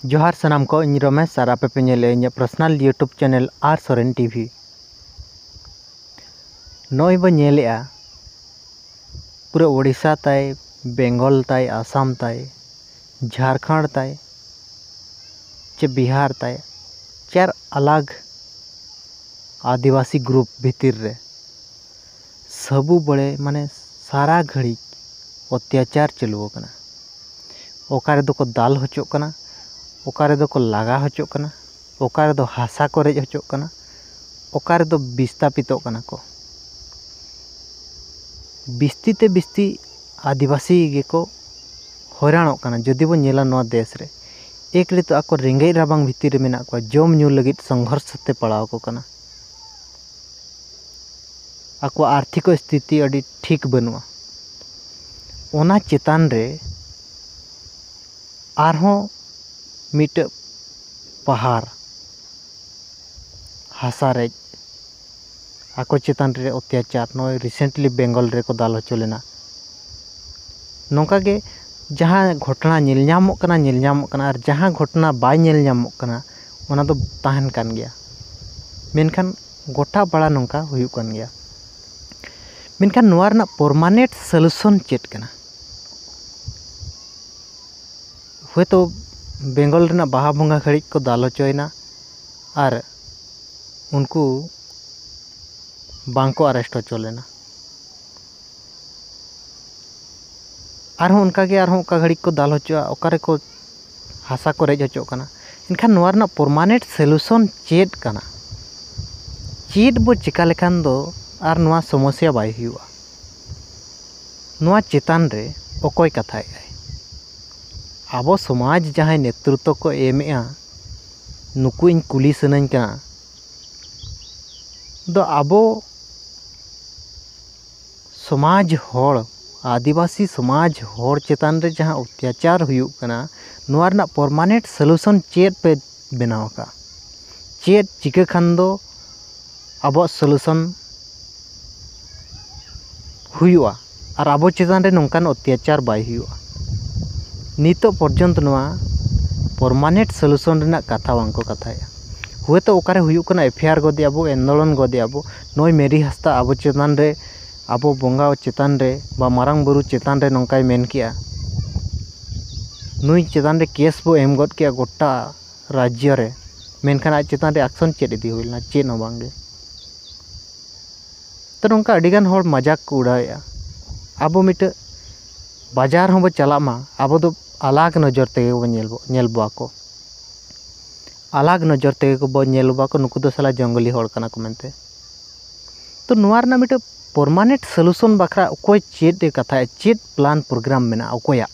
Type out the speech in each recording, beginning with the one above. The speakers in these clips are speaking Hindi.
जोहार सनाम को इन रमेश और आपे पे नेले इन पर्सनल यूट्यूब चैनल आर सोरेन टीवी नई बो नेलेआ पूरा ओडिशा ताई बेंगल ताई आसाम ताई झारखंड ताई चे बिहार ताई चार अलग आदिवासी ग्रुप भीतर रे सबू बड़े माने सारा घड़ी अत्याचार चलुओ कना ओकारे दो को दाल होचो कना ओकारे दो को लागा होचो कना ओकारे दो हासा को रेज होचो कना ओकारे दो विस्थापितो कना को बिस्ती ते बिस्ती आदिवासी गे को हैरानों कना जदि बो नेला नोआ देश रे एक तो आको रेंगे राबांग भीतर मेना को जम न्यू लगित संघर्ष ते पड़ाव को कना आको आर्थिक स्थिति अड़ी ठीक बनुआ ओना चेतान रे आरहों मिट पहाड़ हासा रे आको चेतान रे अत्याचार नय रिसेंटली बेंगल रे को दाल होचो लेना नोंका गे जहां घटना नेल ᱧᱟᱢᱚᱜ ᱠᱟᱱᱟ और जहां घटना बाय नेल ᱧᱟᱢᱚᱜ ᱠᱟᱱᱟ ओना दो ताहन कान गया मेनखान गोटा बड़ा नोंका हुयु कान गया मेनखान नोआ रना परमानेंट सॉल्यूशन चेट कना हुए तो बेंगल रना बाहा बंगा खड़ी को दाल होचोयना और उनको बांको अरेस्ट होचो लेना आरहों उनका के आरहों का घड़ी को दाल होचो ओकारे को हासा को रेज होचो कना इनखान नोआ रना परमानेंट सॉल्यूशन चेट कना चेट बो चिका लेखान दो आर नोआ समस्या बाय हुआ नोआ चेतान रे ओकोय कथाय आबो समाज जहां नेतृत्व को एमेआ नुकु इन कुली सनन कना दो आबो समाज होड़ आदिवासी समाज होड़ चेतान रे जहां अत्याचार हुयु कना नोआ रना परमानेंट सॉल्यूशन चेत पे बनाव का चेत चिका खान दो आबो सॉल्यूशन हुयुआ और आबो चेतान रे नोंकान अत्याचार बाय हुयुआ नितो पर्यंत नोआ परमानेंट सॉल्यूशन रेना कथा वांको कथाया हुए तो ओकारे हुयु कना एफआईआर गदे आबो आंदोलन गदे आबो नय मेरी हस्ता आबो चेतान रे आबो बोंगा चेतान रे बा मारांग बुरु चेतान रे नोंकाय मेन किया नुई चेतान रे केस बो एम गद किया गोटा राज्य रे मेनखान आज चेतान रे एक्शन चेत इदी हुइलना चेत न बांगे तो नोंका अडिगान होड़ मजाक को उड़ाया आबो मिट बाजार हों बो चला मा आबो दो अलग नजर ते बो नेल बो को अलग नजर ते को नेल बो को नुकु दो साला जंगली होड़ कना को मेनते तो नोआ रना मिट परमानेंट सॉल्यूशन बखरा ओकोय चेत कथा चेत प्लान प्रोग्राम मेना ओकोया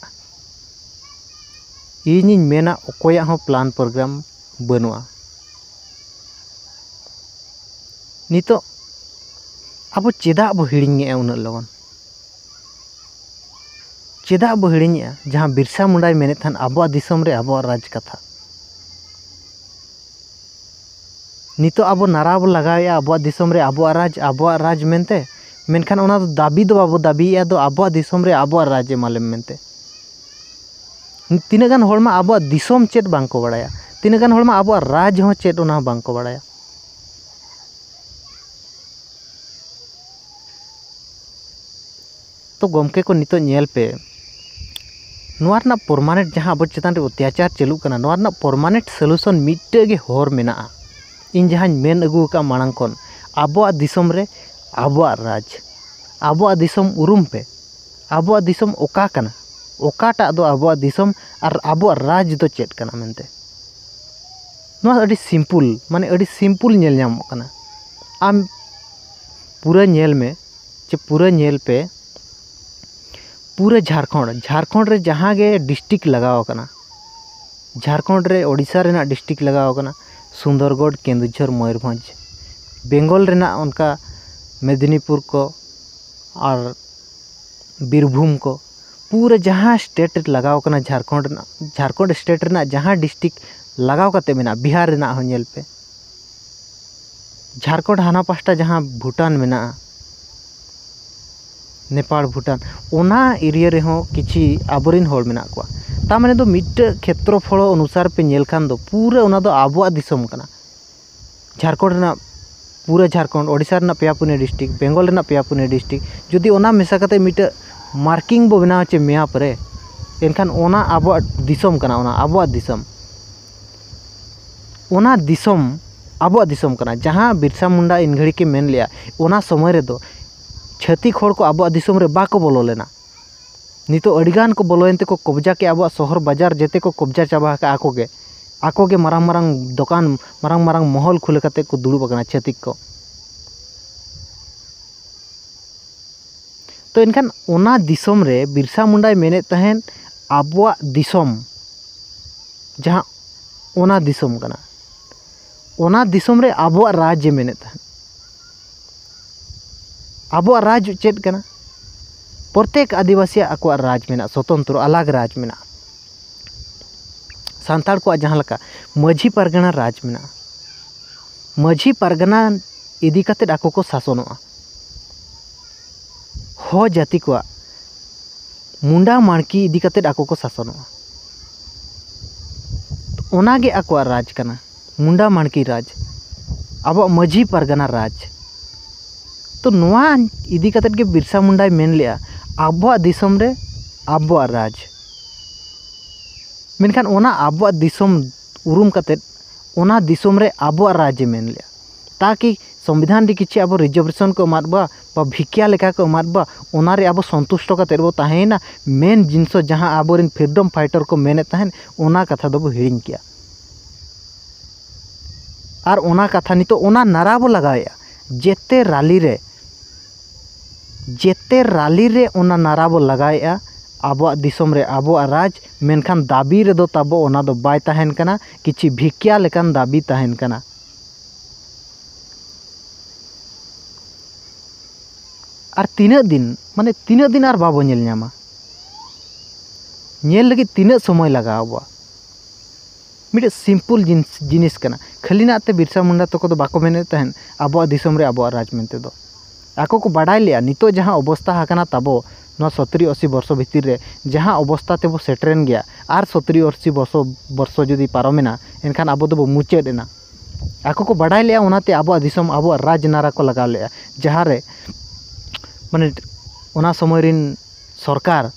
इनिñ मेना ओकोया हो प्लान प्रोग्राम बनुआ नितो आबो चेदा बो हिड़िंगे उन लगन चेदा बो हिड़िंगे जहां बिरसा मुंडाय मेने थान आबो दिसम रे आबो राज कथा नितो आबो नारा बो लगाया आबो दिसम रे आबो राज मेनते मेनखान ओना दाबी दो बाबो दाबीया दो आबो दिसम रे आबो राज मालेम मेनते तीना गान होड़मा आबो दिसम चेत बांको बड़ाया तीना गान होड़मा आबो राज हो चेत ओना बांको बड़ाया तो गमके को नितो नेल पे नोआ रना परमानेंट जहां आबो चेतान रे अत्याचार चलू कना नोआ रना परमानेंट सॉल्यूशन मिट्टे गे होर मेना इन जहां मेन अगू का मांग कोन आबो दिसम रे आबो राज आबो दिसम उरुम पे आबो दिसम ओका कना ओकाटा दो आबो दिसम और आबो राज दो चेत कना मेनते नोआ अडी सिंपल माने अडी सिंपल नेल ᱧᱟᱢᱚᱜ कना आम पूरा नेल में चे पूरा नेल पे पूरा झारखंड रे जहां गे डिस्ट्रिक्ट लगाव कना झारखंड रे ओडिशा रेना डिस्ट्रिक्ट लगाव कना सुंदरगढ़ केंदुझर मयूरभंज बेंगल रेना उनका मेदिनीपुर को और बीरभूम को पूरा जहां स्टेट लगाव कना झारखंड स्टेट रेना जहां डिस्ट्रिक्ट लगाव कते मेना बिहार रेना हो नेल पे झारखंड हाना पास्टा जहां भूटान मेना नेपाल भूटान ओना एरिया रे हो किछि आबोरिन होड़ मेना को ता माने दो मिट्टे क्षेत्रफल अनुसार पे नेल खान दो पूरा उना दो आबुआ दिसम कना। झारखंड रेना पूरा झारखंड, ओडिशा रेना पेया पुने डिस्ट्रिक्ट, बेंगल रेना पेया पुने डिस्ट्रिक्ट जुदी ओना मेसा कते मिट्टे मार्किंग बो बनाव चे मैप रे एनखान ओना आबुआ दिसम कना। ओना आबुआ दिसम, ओना दिसम आबुआ दिसम कना। जहाँ बिरसा मुंडा इन घड़ी के मेन लिया ओना समय रे दो छातिक हड़ को आबुआ दिसम रे बाको बोलो लेना। नितो अडिगान को बोलोयनते को कब्जा के आबुआ शहर बाजार जेते को कब्जा चाबा का आकोगे मारांग मारांग दुकान मारांग मारांग महल खुले कते को दुड़ुब कना छातिक को। तो इनखान ओना दिसम रे बिरसा मुंडाय मेने तहन आबुआ दिसम, जहाँ ओना दिसम कना। ओना दिसम रे आबुआ राज्य मेने तहन। आबुआ राज्य चेद कना, प्रत्येक आदिवासी आको राज मेना, स्वतंत्र अलग राज मेना। सांताड़ को जहाँ लका माझी पारगना राज मेना। माझी पारगना इदी कते आको को शासनोआ। हो जाति को मुंडा माणकी इदी कते आको को शासनोआ। तो ओनागे आको राज कना, मुंडा माणकी राज, अब माझी पारगना राज। तो नोआ इदी कते के बिरसा मुंडाय मेन लिया आबुआ दिसम रे आबुआ राज। मेनखान ओना आबुआ दिसम उरुम कते ओना दिसम रे आबुआ राज्य मेन लिया, ताकि संविधान रे किछि अब रिजर्वेशन को एमादबा बा भिकिया लेका को एमादबा ओना रे अब संतुष्ट कते बो ताहेना। मेन जिनस जहाँ आबोरिन फ्रीडम फाइटर को मेने तहन ओना कथा दो हिड़िंग किया। आर ओना कथा नितो ओना नारा बो लगाया जेते राली रे ओना नारा बो लगाया आबुआ दिसम रे आबुआ राज। मेनखान दाबी रे दो ताबो ओना दो बाय ताहेन कना, किछि भिकिया लेकान दाबी ताहेन कना। आर तीना दिन आर बाबो नेल न्यामा, नेल लगी तीना समय लगावा। मिटे सिंपल जिनिस कना, खाली नाते बिरसा मुंडा तको दो बाको मेने तहन आबुआ दिसम रे आबुआ राज मेनते दो आको को बाडाय लिया। नितो जहाँ अवस्था हाकना ताबो 70-80 वर्ष भितर रे जहाँ अवस्था तेबो सेटरेन गया आर 70-80 वर्ष जदि पारमेना एनखान आबो दो मुचादेना। आको को बाडाय लिया ओनाते आबुआ दिसम आबुआ राज नारा को लगा लिया, जहाँ रे माने ओना समय रिन सरकार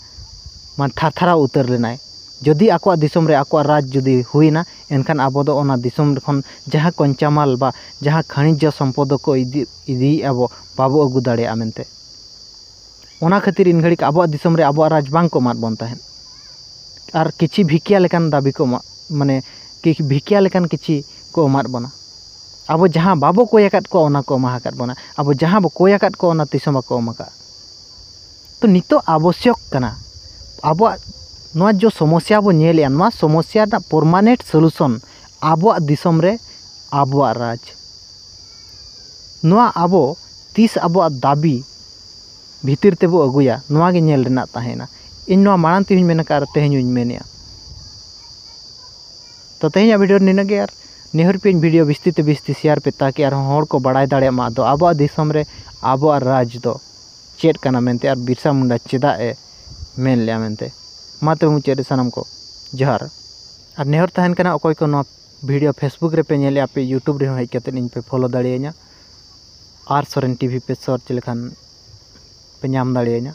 मान थारथारा उतर लेनाय। जदि आको दिसम रे आको राज जदि हुईना एनखान आबो दो ओना दिसम खन जहाँ कंचामाल बा जहाँ खनिज संपद को इदी आबो बाबो अगु दाड़ेया मेनते। ओना खातिर इन घड़ी आबो दिसम रे आबो राज बांग को मात बन ताहेन। आर किछि भिकिया लेकान दाबी को माने कि भिकिया लेकान किछि को मात बना। आबो जहाँ बाबो कोयाकात को ओना को माहाकात बना, आबो जहाँ बो कोयाकात को ओना तिसम को माका। तो नितो आवश्यक कना आबो नोआ जो समस्या बो नेलिया नोआ समस्या ना परमानेंट सॉल्यूशन आबो दिसम रे आबो राज। नोआ आबो तीस आबो दाबी भीतर तेबो अगुया नोआ गे नेल रेना ताहेना। इन नोआ मारान तिहुं मेना कार तेहुं मेनिया। तो तेहुं वीडियो निना गे यार नेहर पे वीडियो बिस्ती शेयर पे ताकि आर हर को बड़ाय दाड़े मा दो आबो दिसम रे आबो राज दो चेड कना मेनते आर बिरसा मुंडा चेदा ए मेन लिया मेनते। मात्र मुचाद सानाम को जोहार। और नेहर तहन कना अकोय को नोआ वीडियो फेसबुक रे पे नेले पे यूट्यूब रे हेज कते इन पे फॉलो दाड़ेयना आर सोरेन टीवी पे सर्च लेखान पे नाम दाड़ेयना।